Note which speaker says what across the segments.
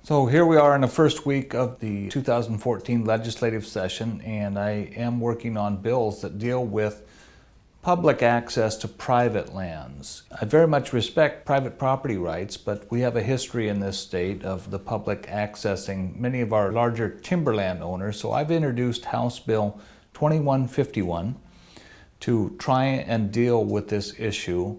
Speaker 1: So here we are in the first week of the 2014 legislative session, and I am working on bills that deal with public access to private lands. I very much respect private property rights, but we have a history in this state of the public accessing many of our larger timberland owners. So I've introduced House Bill 2151 to try and deal with this issue.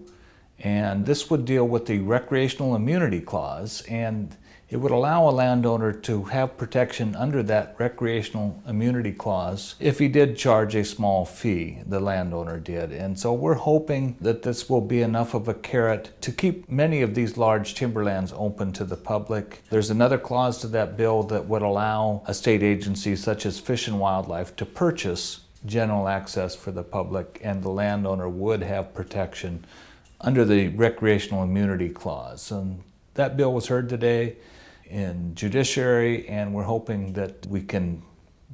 Speaker 1: And this would deal with the recreational immunity clause, and it would allow a landowner to have protection under that recreational immunity clause if he did charge a small fee, the landowner did. And so we're hoping that this will be enough of a carrot to keep many of these large timberlands open to the public. There's another clause to that bill that would allow a state agency such as Fish and Wildlife to purchase general access for the public, and the landowner would have protection under the recreational immunity clause. And that bill was heard today in Judiciary, and we're hoping that we can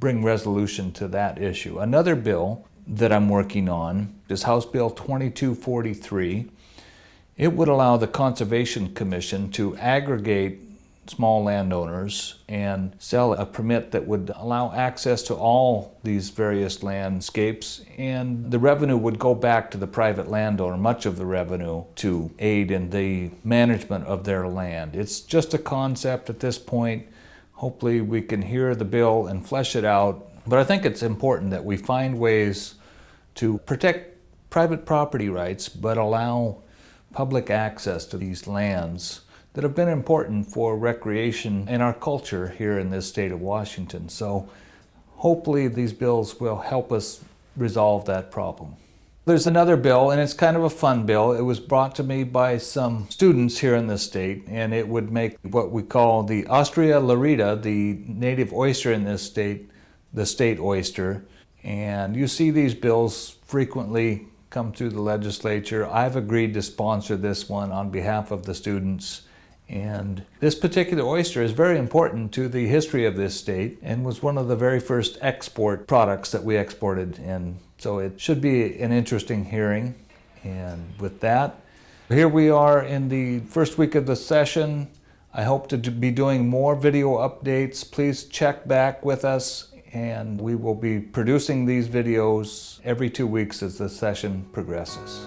Speaker 1: bring resolution to that issue. Another bill that I'm working on is House Bill 2243. It would allow the Conservation Commission to aggregate small landowners and sell a permit that would allow access to all these various landscapes, and the revenue would go back to the private landowner, much of the revenue, to aid in the management of their land. It's just a concept at this point. Hopefully we can hear the bill and flesh it out, but I think it's important that we find ways to protect private property rights but allow public access to these lands that have been important for recreation and our culture here in this state of Washington. So hopefully these bills will help us resolve that problem. There's another bill, and it's kind of a fun bill. It was brought to me by some students here in the state, and it would make what we call the Ostrea lorida, the native oyster in this state, the state oyster. And you see these bills frequently come through the legislature. I've agreed to sponsor this one on behalf of the students. And this particular oyster is very important to the history of this state and was one of the very first export products that we exported. And so it should be an interesting hearing. And with that, here we are in the first week of the session. I hope to be doing more video updates. Please check back with us, and we will be producing these videos every 2 weeks as the session progresses.